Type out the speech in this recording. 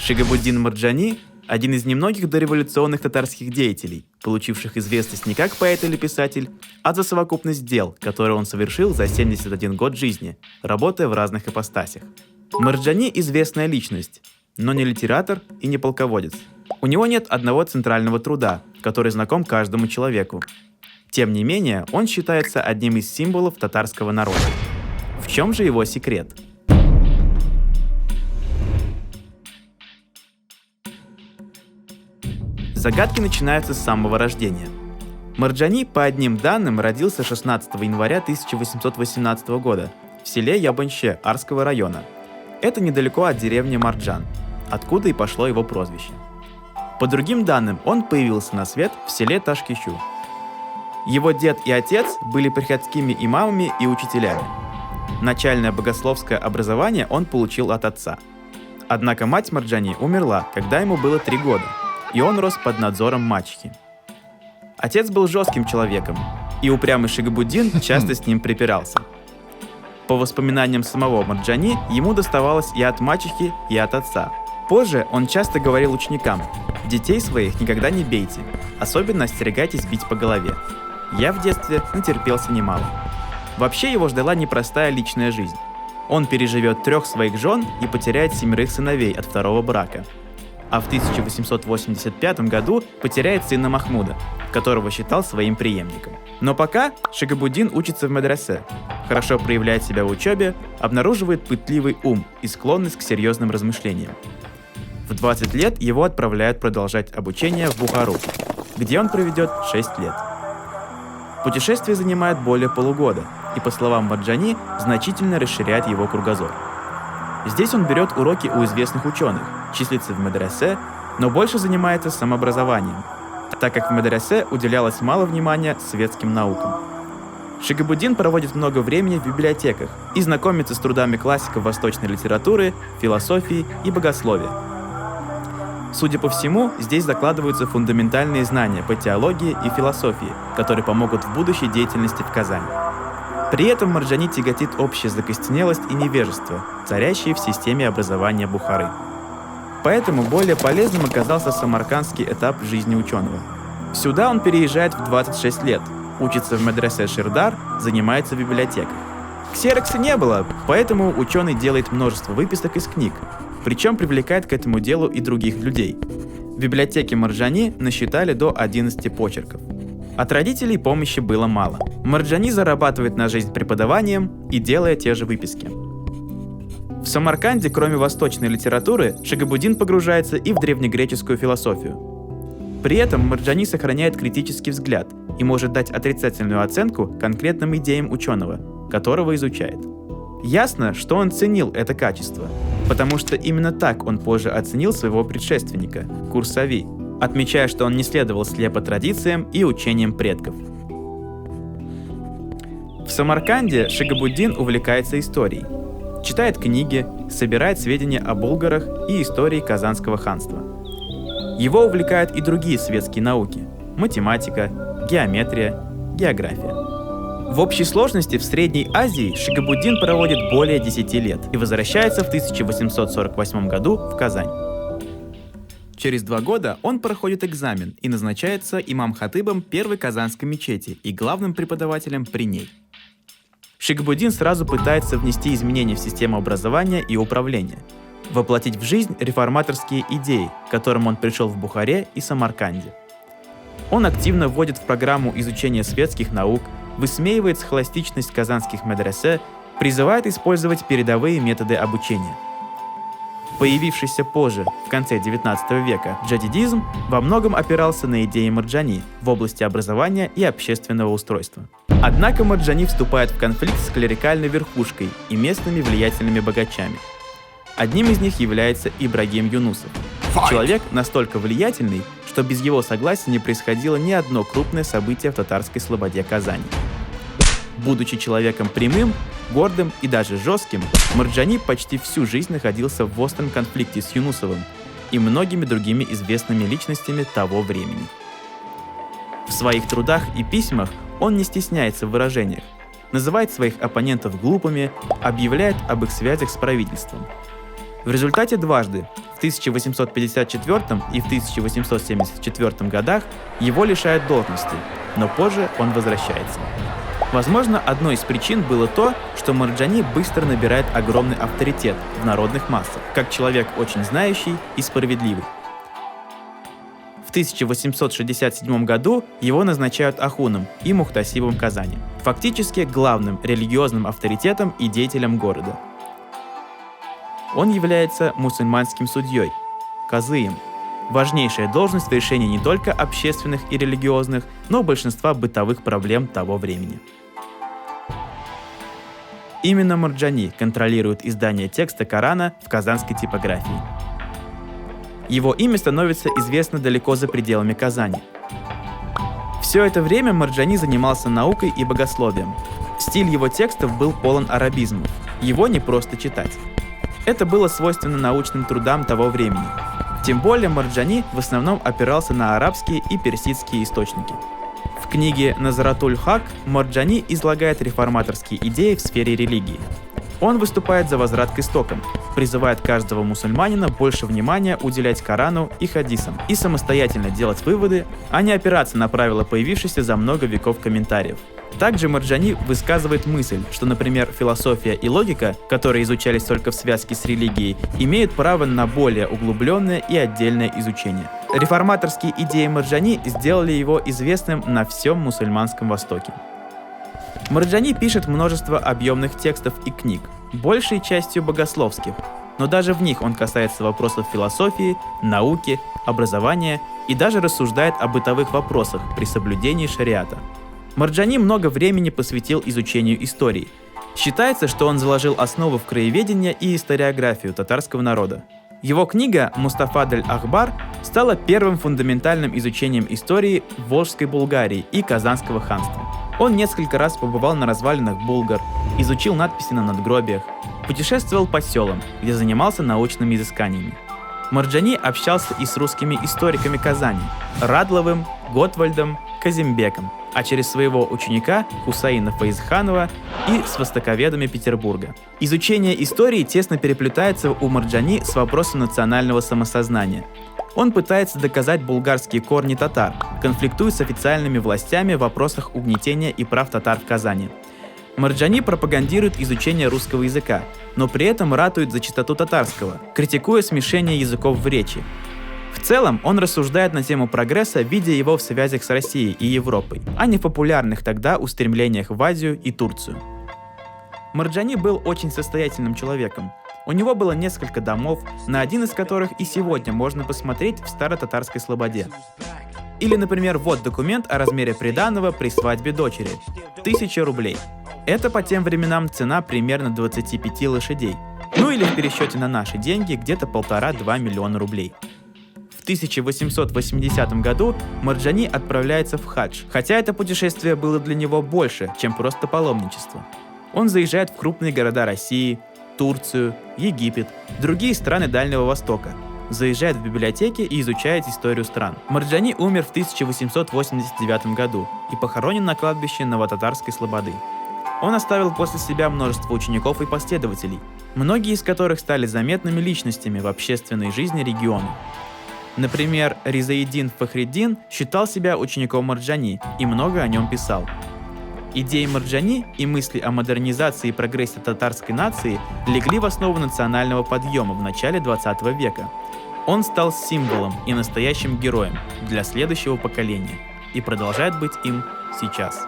Шигабуддин Марджани – один из немногих дореволюционных татарских деятелей, получивших известность не как поэт или писатель, а за совокупность дел, которые он совершил за 71 год жизни, работая в разных ипостасях. Марджани – известная личность, но не литератор и не полководец. У него нет одного центрального труда, который знаком каждому человеку. Тем не менее, он считается одним из символов татарского народа. В чем же его секрет? Загадки начинаются с самого рождения. Марджани, по одним данным, родился 16 января 1818 года в селе Ябанще Арского района. Это недалеко от деревни Марджан, откуда и пошло его прозвище. По другим данным, он появился на свет в селе Ташкещу. Его дед и отец были приходскими имамами и учителями. Начальное богословское образование он получил от отца. Однако мать Марджани умерла, когда ему было 3 года, и он рос под надзором мачехи. Отец был жестким человеком, и упрямый Шигабуддин часто с ним припирался. По воспоминаниям самого Марджани, ему доставалось и от мачехи, и от отца. Позже он часто говорил ученикам: «Детей своих никогда не бейте, особенно остерегайтесь бить по голове. Я в детстве натерпелся немало». Вообще его ждала непростая личная жизнь. Он переживет 3 своих жен и потеряет 7 сыновей от 2-го брака. А в 1885 году потеряет сына Махмуда, которого считал своим преемником. Но пока Шигабуддин учится в медресе, хорошо проявляет себя в учебе, обнаруживает пытливый ум и склонность к серьезным размышлениям. В 20 лет его отправляют продолжать обучение в Бухару, где он проведет 6 лет. Путешествие занимает более полугода, и, по словам Марджани, значительно расширяет его кругозор. Здесь он берет уроки у известных ученых, числится в медресе, но больше занимается самообразованием, так как в медресе уделялось мало внимания светским наукам. Шигабуддин проводит много времени в библиотеках и знакомится с трудами классиков восточной литературы, философии и богословия. Судя по всему, здесь закладываются фундаментальные знания по теологии и философии, которые помогут в будущей деятельности в Казани. При этом Марджани тяготит общая закостенелость и невежество, царящие в системе образования Бухары. Поэтому более полезным оказался самаркандский этап жизни ученого. Сюда он переезжает в 26 лет, учится в медресе Ширдар, занимается в библиотеках. Ксерокса не было, поэтому ученый делает множество выписок из книг, причем привлекает к этому делу и других людей. В библиотеке Марджани насчитали до 11 почерков. От родителей помощи было мало. Марджани зарабатывает на жизнь преподаванием и делая те же выписки. В Самарканде, кроме восточной литературы, Шигабуддин погружается и в древнегреческую философию. При этом Марджани сохраняет критический взгляд и может дать отрицательную оценку конкретным идеям ученого, которого изучает. Ясно, что он ценил это качество, потому что именно так он позже оценил своего предшественника, Курсави, отмечая, что он не следовал слепо традициям и учениям предков. В Самарканде Шигабуддин увлекается историей, читает книги, собирает сведения о булгарах и истории Казанского ханства. Его увлекают и другие светские науки – математика, геометрия, география. В общей сложности в Средней Азии Шигабуддин проводит более 10 лет и возвращается в 1848 году в Казань. Через 2 года он проходит экзамен и назначается имам-хатыбом первой казанской мечети и главным преподавателем при ней. Шигабуддин сразу пытается внести изменения в систему образования и управления, воплотить в жизнь реформаторские идеи, к которым он пришел в Бухаре и Самарканде. Он активно вводит в программу изучения светских наук, высмеивает схоластичность казанских медресе, призывает использовать передовые методы обучения. Появившийся позже, в конце XIX века, джадидизм во многом опирался на идеи Марджани в области образования и общественного устройства. Однако Марджани вступает в конфликт с клерикальной верхушкой и местными влиятельными богачами. Одним из них является Ибрагим Юнусов. Человек настолько влиятельный, что без его согласия не происходило ни одно крупное событие в татарской слободе Казани. Будучи человеком прямым, гордым и даже жестким, Марджани почти всю жизнь находился в остром конфликте с Юнусовым и многими другими известными личностями того времени. В своих трудах и письмах он не стесняется в выражениях, называет своих оппонентов глупыми, объявляет об их связях с правительством. В результате дважды, В 1854 и в 1874 годах его лишают должности, но позже он возвращается. Возможно, одной из причин было то, что Марджани быстро набирает огромный авторитет в народных массах, как человек очень знающий и справедливый. В 1867 году его назначают ахуном и мухтасибом Казани, фактически главным религиозным авторитетом и деятелем города. Он является мусульманским судьей, казыем, важнейшая должность в решении не только общественных и религиозных, но и большинства бытовых проблем того времени. Именно Марджани контролирует издание текста Корана в казанской типографии. Его имя становится известно далеко за пределами Казани. Все это время Марджани занимался наукой и богословием. Стиль его текстов был полон арабизмов, его не просто читать. Это было свойственно научным трудам того времени. Тем более Марджани в основном опирался на арабские и персидские источники. В книге «Назаратуль-Хак» Марджани излагает реформаторские идеи в сфере религии. Он выступает за возврат к истокам, призывает каждого мусульманина больше внимания уделять Корану и хадисам и самостоятельно делать выводы, а не опираться на правила, появившиеся за много веков комментариев. Также Марджани высказывает мысль, что, например, философия и логика, которые изучались только в связке с религией, имеют право на более углубленное и отдельное изучение. Реформаторские идеи Марджани сделали его известным на всем мусульманском Востоке. Марджани пишет множество объемных текстов и книг, большей частью богословских, но даже в них он касается вопросов философии, науки, образования и даже рассуждает о бытовых вопросах при соблюдении шариата. Марджани много времени посвятил изучению истории. Считается, что он заложил основу в краеведение и историографию татарского народа. Его книга «Мустафа дель-Ахбар» стала первым фундаментальным изучением истории Волжской Булгарии и Казанского ханства. Он несколько раз побывал на развалинах булгар, изучил надписи на надгробиях, путешествовал по селам, где занимался научными изысканиями. Марджани общался и с русскими историками Казани – Радловым, Готвальдом, Казимбеком, а через своего ученика Хусаина Фаизханова и с востоковедами Петербурга. Изучение истории тесно переплетается у Марджани с вопросом национального самосознания. Он пытается доказать булгарские корни татар, конфликтует с официальными властями в вопросах угнетения и прав татар в Казани. Марджани пропагандирует изучение русского языка, но при этом ратует за чистоту татарского, критикуя смешение языков в речи. В целом, он рассуждает на тему прогресса, видя его в связях с Россией и Европой, а не в популярных тогда устремлениях в Азию и Турцию. Марджани был очень состоятельным человеком. У него было несколько домов, на один из которых и сегодня можно посмотреть в Старо-Татарской Слободе. Или, например, вот документ о размере приданого при свадьбе дочери – 1000 рублей. Это по тем временам цена примерно 25 лошадей. Ну или в пересчете на наши деньги где-то 1,5-2 миллиона рублей. В 1880 году Марджани отправляется в хадж, хотя это путешествие было для него больше, чем просто паломничество. Он заезжает в крупные города России, Турцию, Египет, другие страны Дальнего Востока, заезжает в библиотеки и изучает историю стран. Марджани умер в 1889 году и похоронен на кладбище Новотатарской Слободы. Он оставил после себя множество учеников и последователей, многие из которых стали заметными личностями в общественной жизни региона. Например, Ризаэддин Фахриддин считал себя учеником Марджани и много о нем писал. Идеи Марджани и мысли о модернизации и прогрессе татарской нации легли в основу национального подъема в начале 20 века. Он стал символом и настоящим героем для следующего поколения и продолжает быть им сейчас.